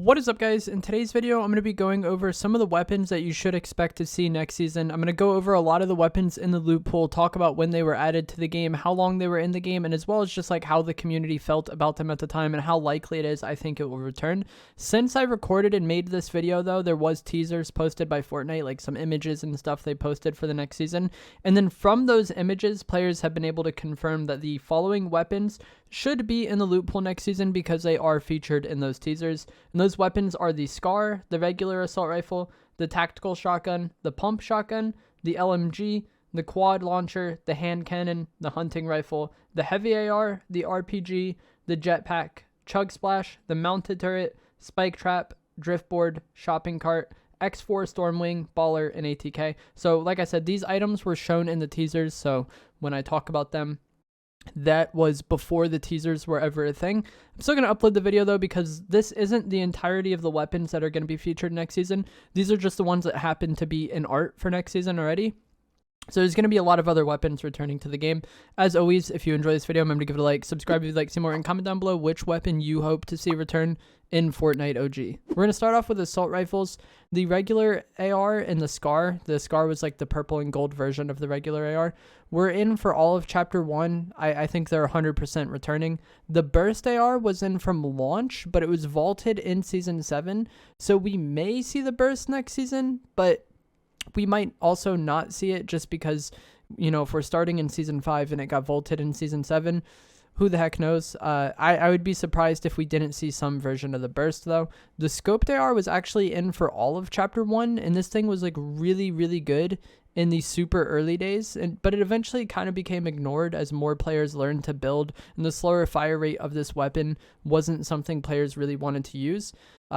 What is up, guys? In today's video, I'm going to be going over some of the weapons that you should expect to see next season. I'm going to go over a lot of the weapons in the loot pool, talk about when they were added to the game, how long they were in the game, and as well as just like how the community felt about them at the time and how likely it is I think it will return. Since I recorded and made this video, though, there was teasers posted by Fortnite, like some images and stuff they posted for the next season. And then from those images, players have been able to confirm that the following weapons should be in the loot pool next season because they are featured in those teasers. And those weapons are the SCAR, the regular assault rifle, the tactical shotgun, the pump shotgun, the LMG, the quad launcher, the hand cannon, the hunting rifle, the heavy AR, the RPG, the jetpack, chug splash, the mounted turret, spike trap, driftboard, shopping cart, X4 Stormwing, Baller, and ATK. So like I said, these items were shown in the teasers, so when I talk about them, that was before the teasers were ever a thing. I'm still going to upload the video though because this isn't the entirety of the weapons that are going to be featured next season. These are just the ones that happen to be in art for next season already. So there's going to be a lot of other weapons returning to the game. As always, if you enjoy this video, remember to give it a like, subscribe if you'd like to see more, and comment down below which weapon you hope to see return in Fortnite OG. We're going to start off with assault rifles, the regular AR and the SCAR. The SCAR was like the purple and gold version of the regular AR. We're in for all of Chapter 1. I think they're 100% returning. The burst AR was in from launch, but it was vaulted in Season 7. So we may see the burst next season, but we might also not see it just because, you know, if we're starting in Season 5 and it got vaulted in Season 7, who the heck knows? I would be surprised if we didn't see some version of the burst, though. The scoped AR was actually in for all of Chapter 1, and this thing was, like, really, really good in the super early days, but it eventually kind of became ignored as more players learned to build, and the slower fire rate of this weapon wasn't something players really wanted to use.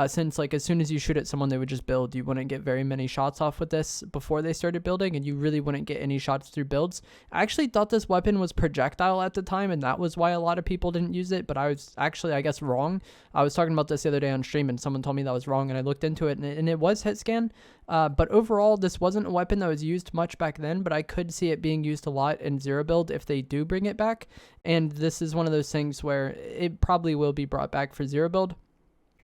Since like as soon as you shoot at someone, they would just build. You wouldn't get very many shots off with this before they started building, and you really wouldn't get any shots through builds. I actually thought this weapon was projectile at the time, and that was why a lot of people didn't use it, but I was actually, I guess, wrong. I was talking about this the other day on stream, and someone told me that was wrong, and I looked into it, and it was hit scan. But overall, this wasn't a weapon that was used much back then, but I could see it being used a lot in zero build if they do bring it back, and this is one of those things where it probably will be brought back for zero build.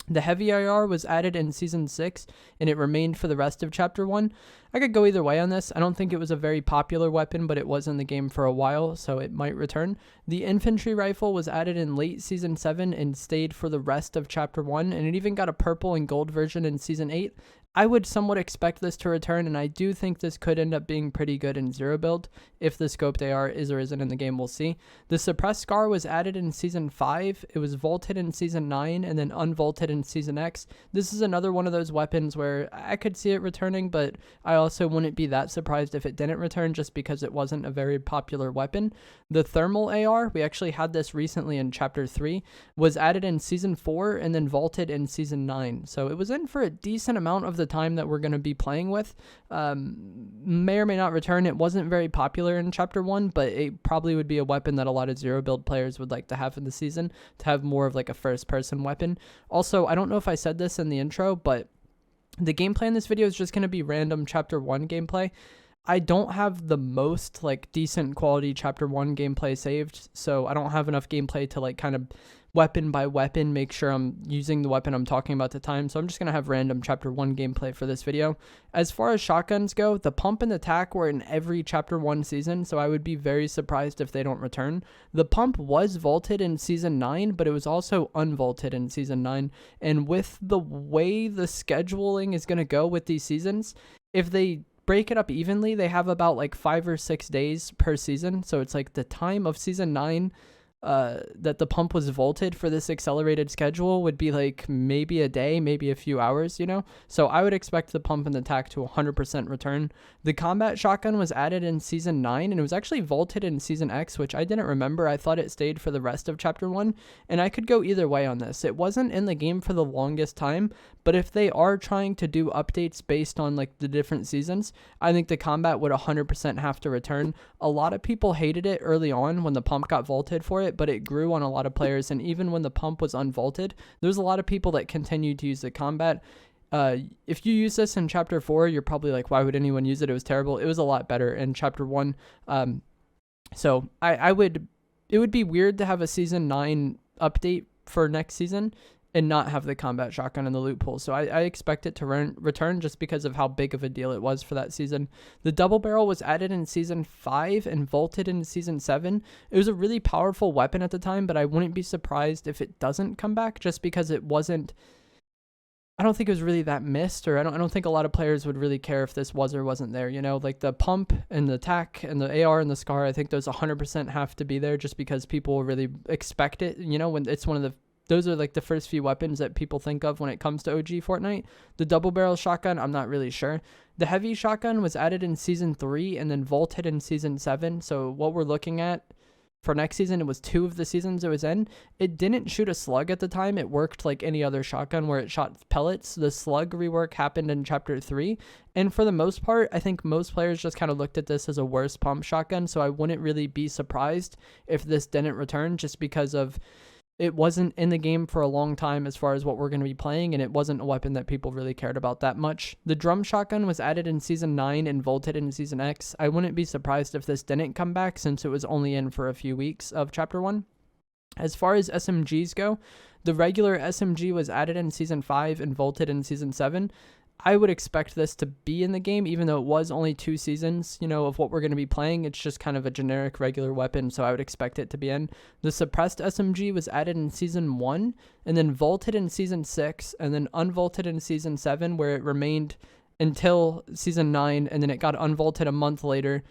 The heavy AR was added in Season 6, and it remained for the rest of Chapter 1. I could go either way on this. I don't think it was a very popular weapon, but it was in the game for a while, so it might return. The infantry rifle was added in late Season 7 and stayed for the rest of Chapter 1, and it even got a purple and gold version in Season 8. I would somewhat expect this to return, and I do think this could end up being pretty good in zero build. If the scoped AR is or isn't in the game, we'll see. The suppressed SCAR was added in Season 5. It was vaulted in Season 9 and then unvaulted in Season X. This is another one of those weapons where I could see it returning, but I also wouldn't be that surprised if it didn't return just because it wasn't a very popular weapon. The thermal AR, we actually had this recently in Chapter 3, was added in Season 4 and then vaulted in Season 9. So it was in for a decent amount of the time that we're going to be playing with. May or may not return. It wasn't very popular in Chapter 1, but it probably would be a weapon that a lot of zero build players would like to have in the season, to have more of like a first person weapon. Also, I don't know if I said this in the intro, but the gameplay in this video is just going to be random Chapter 1 gameplay. I don't have the most like decent quality Chapter 1 gameplay saved, so I don't have enough gameplay to like kind of weapon by weapon make sure I'm using the weapon I'm talking about at the time, so I'm just going to have random Chapter 1 gameplay for this video. As far as shotguns go, the pump and the tac were in every Chapter 1 season, so I would be very surprised if they don't return. The pump was vaulted in Season 9, but it was also unvaulted in Season 9, and with the way the scheduling is going to go with these seasons, if they break it up evenly, they have about like 5 or 6 days per season, so it's like the time of Season 9 that the pump was vaulted for this accelerated schedule would be like maybe a day, maybe a few hours, you know? So I would expect the pump and the tac to 100% return. The combat shotgun was added in Season 9, and it was actually vaulted in Season X, which I didn't remember. I thought it stayed for the rest of Chapter 1, and I could go either way on this. It wasn't in the game for the longest time, but if they are trying to do updates based on like the different seasons, I think the combat would 100% have to return. A lot of people hated it early on when the pump got vaulted for it, but it grew on a lot of players, and even when the pump was unvaulted, there's a lot of people that continued to use the combat. If you use this in Chapter 4, you're probably like, why would anyone use it? It was terrible. It was a lot better in Chapter 1. So it would be weird to have a Season 9 update for next season and not have the combat shotgun in the loot pool. So I expect it to return just because of how big of a deal it was for that season. The double barrel was added in Season 5 and vaulted in Season 7. It was a really powerful weapon at the time, but I wouldn't be surprised if it doesn't come back just because it wasn't... I don't think it was really that missed, or I don't think a lot of players would really care if this was or wasn't there, you know? Like the pump and the tac and the AR and the SCAR, I think those 100% have to be there just because people really expect it, you know, when it's one of the... Those are like the first few weapons that people think of when it comes to OG Fortnite. The double barrel shotgun, I'm not really sure. The heavy shotgun was added in Season 3 and then vaulted in Season 7. So what we're looking at for next season, it was 2 of the seasons it was in. It didn't shoot a slug at the time. It worked like any other shotgun where it shot pellets. The slug rework happened in Chapter 3. And for the most part, I think most players just kind of looked at this as a worse pump shotgun. So I wouldn't really be surprised if this didn't return just because of... It wasn't in the game for a long time as far as what we're going to be playing, and it wasn't a weapon that people really cared about that much. The drum shotgun was added in Season 9 and vaulted in Season X. I wouldn't be surprised if this didn't come back since it was only in for a few weeks of Chapter 1. As far as SMGs go, the regular SMG was added in Season 5 and vaulted in Season 7. I would expect this to be in the game, even though it was only 2 seasons, you know, of what we're going to be playing. It's just kind of a generic regular weapon, so I would expect it to be in. The suppressed SMG was added in Season 1, and then vaulted in Season 6, and then unvaulted in Season 7, where it remained until Season 9, and then it got unvaulted a month later,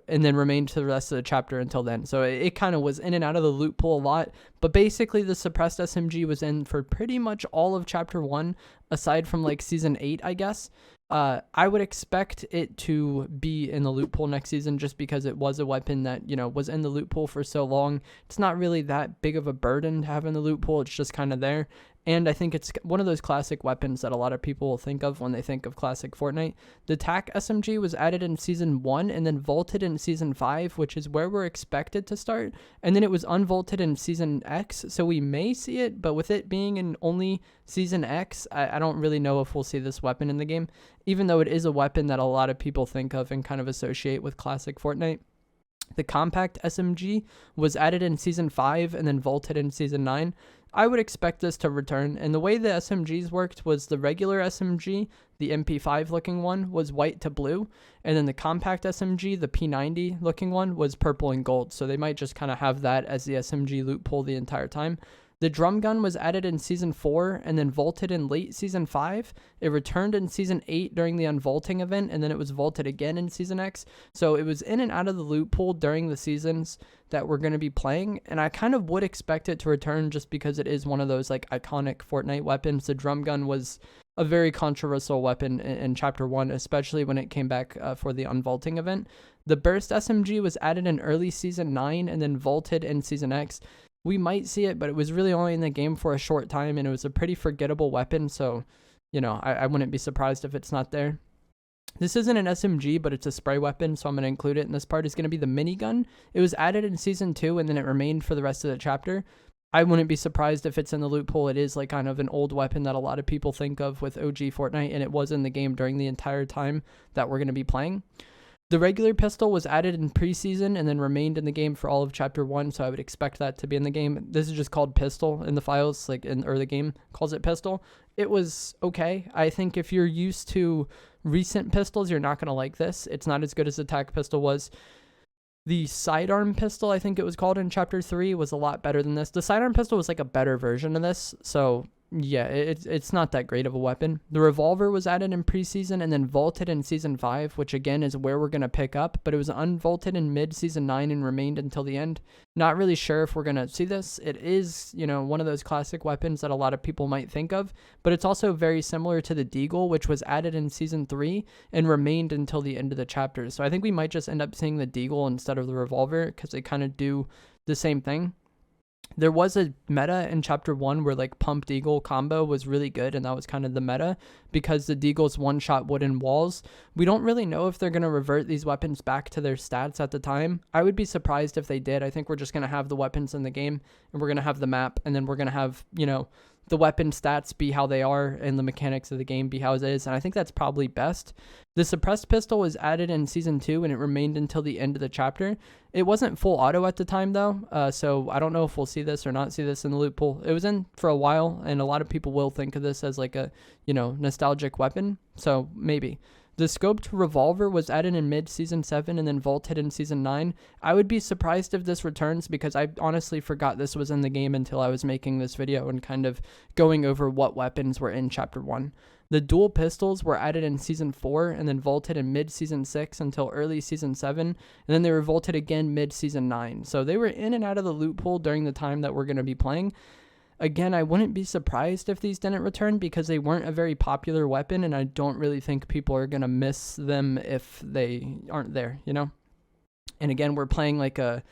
and then remained to the rest of the chapter until then. So it kind of was in and out of the loot pool a lot, but basically the suppressed SMG was in for pretty much all of Chapter 1, aside from like Season 8, I guess. I would expect it to be in the loot pool next season just because it was a weapon that, you know, was in the loot pool for so long. It's not really that big of a burden to have in the loot pool. It's just kind of there. And I think it's one of those classic weapons that a lot of people will think of when they think of classic Fortnite. The TAC SMG was added in Season 1 and then vaulted in Season 5, which is where we're expected to start. And then it was unvaulted in Season X, so we may see it, but with it being in only Season X, I don't really know if we'll see this weapon in the game, even though it is a weapon that a lot of people think of and kind of associate with classic Fortnite. The compact SMG was added in Season 5 and then vaulted in Season 9. I would expect this to return, and the way the SMGs worked was the regular SMG, the MP5 looking one, was white to blue, and then the compact SMG, the P90 looking one, was purple and gold, so they might just kind of have that as the SMG loot pool the entire time. The drum gun was added in Season 4 and then vaulted in late Season 5. It returned in Season 8 during the unvaulting event, and then it was vaulted again in Season X. So it was in and out of the loot pool during the seasons that we're going to be playing, and I kind of would expect it to return just because it is one of those like iconic Fortnite weapons. The drum gun was a very controversial weapon in Chapter 1, especially when it came back for the unvaulting event. The burst SMG was added in early Season 9 and then vaulted in Season X. We might see it, but it was really only in the game for a short time, and it was a pretty forgettable weapon, so, you know, I wouldn't be surprised if it's not there. This isn't an SMG, but it's a spray weapon, so I'm going to include it, and this part is going to be the minigun. It was added in Season 2, and then it remained for the rest of the chapter. I wouldn't be surprised if it's in the loot pool. It is like kind of an old weapon that a lot of people think of with OG Fortnite, and it was in the game during the entire time that we're going to be playing. The regular pistol was added in preseason and then remained in the game for all of Chapter 1, so I would expect that to be in the game. This is just called pistol in the files, like or the game calls it pistol. It was okay. I think if you're used to recent pistols, you're not going to like this. It's not as good as the TAC pistol was. The sidearm pistol, I think it was called in Chapter 3, was a lot better than this. The sidearm pistol was like a better version of this, so yeah, it's not that great of a weapon. The revolver was added in preseason and then vaulted in Season 5, which again is where we're going to pick up, but it was unvaulted in mid-Season 9 and remained until the end. Not really sure if we're going to see this. It is, you know, one of those classic weapons that a lot of people might think of, but it's also very similar to the Deagle, which was added in Season 3 and remained until the end of the chapter. So I think we might just end up seeing the Deagle instead of the revolver because they kind of do the same thing. There was a meta in Chapter 1 where like Pump Deagle combo was really good, and that was kind of the meta because the Deagles one-shot wooden walls. We don't really know if they're going to revert these weapons back to their stats at the time. I would be surprised if they did. I think we're just going to have the weapons in the game, and we're going to have the map, and then we're going to have, you know, the weapon stats be how they are and the mechanics of the game be how it is, and I think that's probably best. The suppressed pistol was added in Season 2, and it remained until the end of the chapter. It wasn't full auto at the time, though, so I don't know if we'll see this or not see this in the loot pool. It was in for a while, and a lot of people will think of this as like a, nostalgic weapon, so maybe. The scoped revolver was added in mid-Season 7 and then vaulted in Season 9. I would be surprised if this returns because I honestly forgot this was in the game until I was making this video and kind of going over what weapons were in Chapter 1. The dual pistols were added in Season 4 and then vaulted in mid-Season 6 until early Season 7, and then they were vaulted again mid-Season 9. So they were in and out of the loot pool during the time that we're going to be playing. Again, I wouldn't be surprised if these didn't return because they weren't a very popular weapon, and I don't really think people are going to miss them if they aren't there, And again, we're playing like a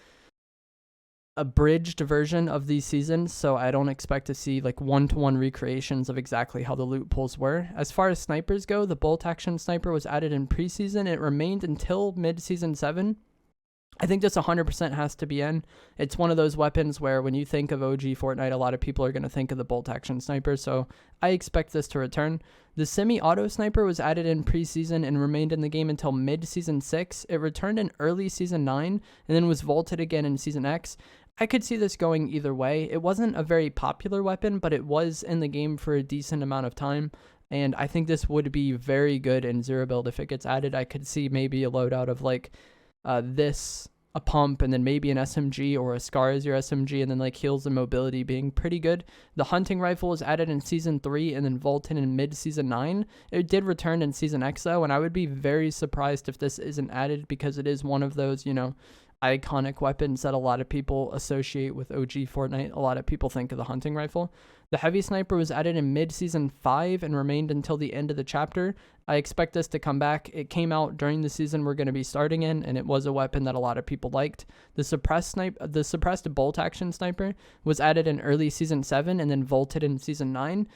bridged version of these seasons, so I don't expect to see like one-to-one recreations of exactly how the loot pools were. As far as snipers go, the bolt action sniper was added in preseason. It remained until mid-Season 7. I think this 100% has to be in. It's one of those weapons where when you think of OG Fortnite, a lot of people are going to think of the bolt action sniper, so I expect this to return. The semi-auto sniper was added in preseason and remained in the game until mid-Season 6. It returned in early Season 9 and then was vaulted again in Season X. I could see this going either way. It wasn't a very popular weapon, but it was in the game for a decent amount of time, and I think this would be very good in Zero Build if it gets added. I could see maybe a loadout of like a pump, and then maybe an SMG or a SCAR as your SMG, and then like heals and mobility being pretty good. The hunting rifle was added in Season 3 and then vaulted in mid-Season 9. It did return in Season X though, and I would be very surprised if this isn't added because it is one of those, iconic weapons that a lot of people associate with OG Fortnite. A lot of people think of the hunting rifle. The heavy sniper was added in mid-Season 5 and remained until the end of the chapter. I expect this to come back. It came out during the season we're going to be starting in, and it was a weapon that a lot of people liked. The suppressed bolt action sniper was added in early Season 7 and then vaulted in Season 9.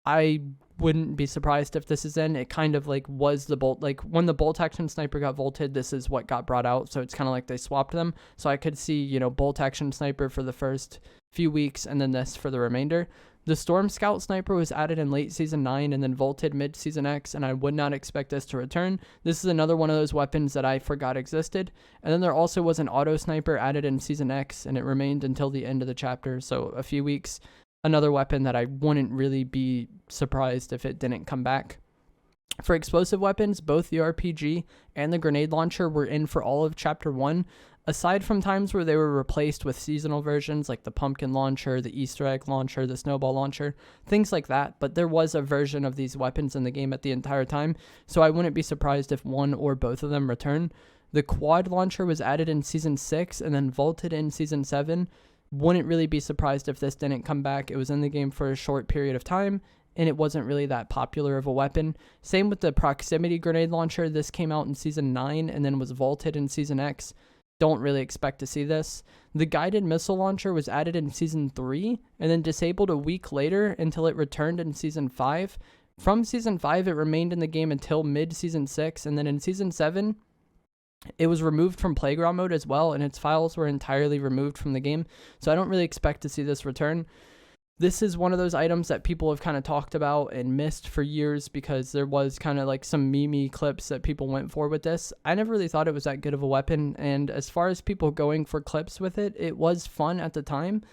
I wouldn't be surprised if this is in. It kind of like was the bolt, like when the bolt action sniper got vaulted, this is what got brought out. So it's kind of like they swapped them. So I could see, bolt action sniper for the first few weeks and then this for the remainder. The Storm Scout Sniper was added in late Season 9 and then vaulted mid-Season X, and I would not expect this to return. This is another one of those weapons that I forgot existed. And then there also was an Auto Sniper added in Season X, and it remained until the end of the chapter, so a few weeks. Another weapon that I wouldn't really be surprised if it didn't come back. For explosive weapons, both the RPG and the grenade launcher were in for all of Chapter 1. Aside from times where they were replaced with seasonal versions like the pumpkin launcher, the Easter egg launcher, the snowball launcher, things like that, but there was a version of these weapons in the game at the entire time, so I wouldn't be surprised if one or both of them return. The quad launcher was added in Season 6 and then vaulted in Season 7. Wouldn't really be surprised if this didn't come back. It was in the game for a short period of time, and it wasn't really that popular of a weapon. Same with the proximity grenade launcher. This came out in Season 9 and then was vaulted in Season X. Don't really expect to see this. The guided missile launcher was added in Season 3 and then disabled a week later until it returned in Season 5. From Season 5, it remained in the game until mid-Season 6, and then in Season 7, it was removed from playground mode as well, and its files were entirely removed from the game, so I don't really expect to see this return. This is one of those items that people have kind of talked about and missed for years because there was kind of like some meme clips that people went for with this. I never really thought it was that good of a weapon, and as far as people going for clips with it, it was fun at the time,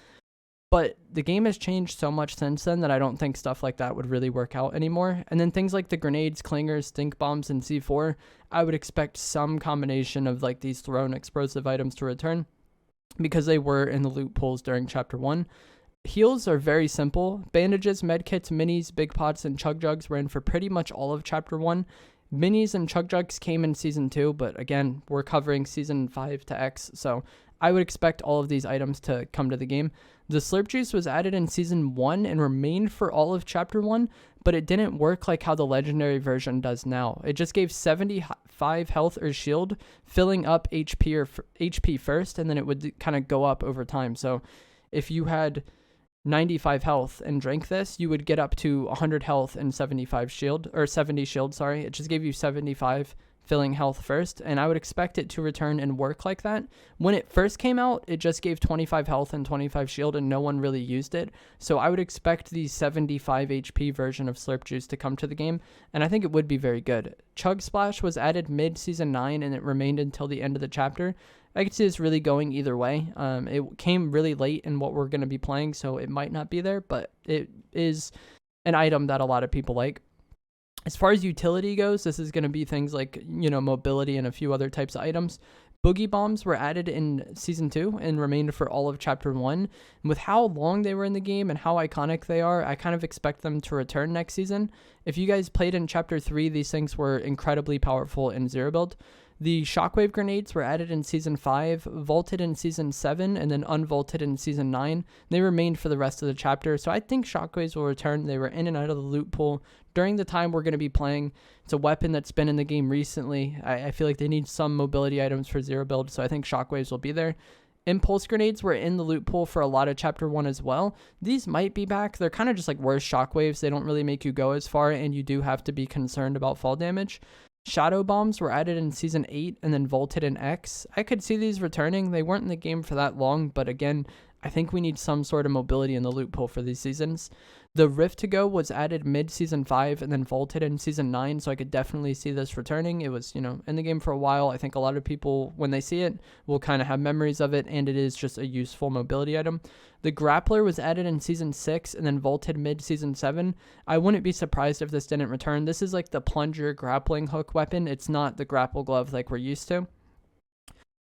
but the game has changed so much since then that I don't think stuff like that would really work out anymore. And then things like the grenades, clingers, stink bombs, and C4, I would expect some combination of like these thrown explosive items to return because they were in the loot pools during Chapter 1. Heals are very simple. Bandages, medkits, minis, big pots, and chug jugs were in for pretty much all of Chapter 1. Minis and chug jugs came in Season 2, but again, we're covering Season 5 to X, so I would expect all of these items to come to the game. The slurp juice was added in Season 1 and remained for all of Chapter 1, but it didn't work like how the legendary version does now. It just gave 75 health or shield, filling up HP first, and then it would kind of go up over time. So if you had 95 health and drank this, you would get up to 100 health and 75 shield, or 70 shield, sorry. It just gave you 75 filling health first, and I would expect it to return and work like that. When it first came out, it just gave 25 health and 25 shield, and no one really used it. So I would expect the 75 HP version of Slurp Juice to come to the game, and I think it would be very good. Chug Splash was added mid-Season 9, and it remained until the end of the chapter. I could see this really going either way. It came really late in what we're going to be playing, so it might not be there, but it is an item that a lot of people like. As far as utility goes, this is going to be things like, mobility and a few other types of items. Boogie Bombs were added in Season 2 and remained for all of Chapter 1. And with how long they were in the game and how iconic they are, I kind of expect them to return next season. If you guys played in Chapter 3, these things were incredibly powerful in Zero Build. The Shockwave Grenades were added in Season 5, vaulted in Season 7, and then unvaulted in Season 9. They remained for the rest of the chapter, so I think Shockwaves will return. They were in and out of the loot pool during the time we're going to be playing. It's a weapon that's been in the game recently. I feel like they need some mobility items for Zero Build, so I think Shockwaves will be there. Impulse Grenades were in the loot pool for a lot of Chapter 1 as well. These might be back. They're kind of just like worse Shockwaves. They don't really make you go as far, and you do have to be concerned about fall damage. Shadow Bombs were added in Season 8 and then vaulted in X. I could see these returning. They weren't in the game for that long, but again, I think we need some sort of mobility in the loot pool for these seasons. The Rift to Go was added mid-Season 5 and then vaulted in Season 9, so I could definitely see this returning. It was, in the game for a while. I think a lot of people, when they see it, will kind of have memories of it, and it is just a useful mobility item. The Grappler was added in Season 6 and then vaulted mid-Season 7. I wouldn't be surprised if this didn't return. This is like the plunger grappling hook weapon. It's not the grapple glove like we're used to.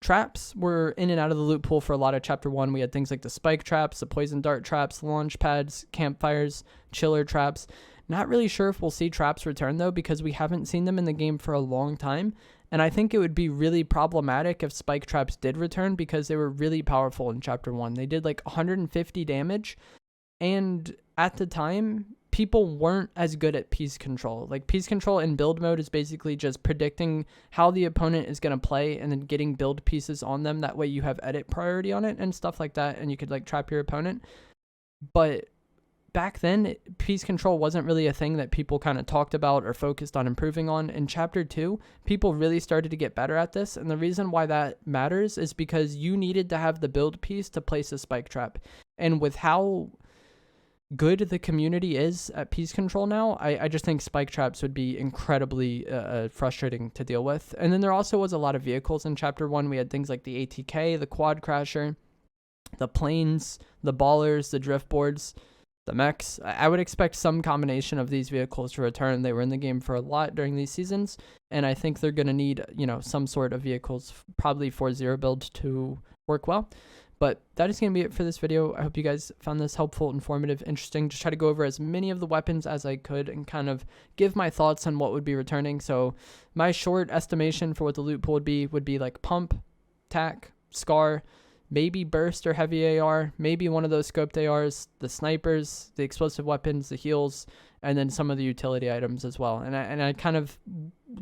Traps were in and out of the loot pool for a lot of Chapter 1. We had things like the spike traps, the poison dart traps, launch pads, campfires, chiller traps. Not really sure if we'll see traps return though, because we haven't seen them in the game for a long time. And I think it would be really problematic if spike traps did return, because they were really powerful in Chapter 1. They did like 150 damage, and at the time, people weren't as good at piece control. Like, piece control in build mode is basically just predicting how the opponent is going to play and then getting build pieces on them. That way you have edit priority on it and stuff like that, and you could like trap your opponent. But back then, piece control wasn't really a thing that people kind of talked about or focused on improving on. In Chapter 2, people really started to get better at this, and the reason why that matters is because you needed to have the build piece to place a spike trap. And with how good the community is at piece control now, I just think spike traps would be incredibly frustrating to deal with. And then there also was a lot of vehicles in Chapter 1. We had things like the ATK, the Quad Crasher, the planes, the ballers, the drift boards, the mechs. I would expect some combination of these vehicles to return. They were in the game for a lot during these seasons, and I think they're going to need, some sort of vehicles probably for Zero Build to work well. But that is going to be it for this video. I hope you guys found this helpful, informative, interesting. Just try to go over as many of the weapons as I could and kind of give my thoughts on what would be returning. So my short estimation for what the loot pool would be like Pump, Tac, Scar, maybe Burst or Heavy AR, maybe one of those scoped ARs, the snipers, the explosive weapons, the heals, and then some of the utility items as well. And I kind of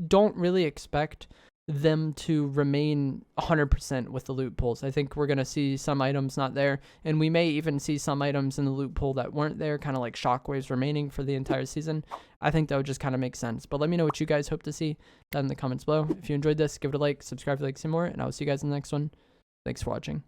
don't really expect them to remain 100% with the loot pools. I think we're going to see some items not there, and we may even see some items in the loot pool that weren't there, kind of like Shockwaves remaining for the entire season. I think that would just kind of make sense. But let me know what you guys hope to see down in the comments below. If you enjoyed this, give it a like, subscribe if you'd like to see more, and I'll see you guys in the next one. Thanks for watching.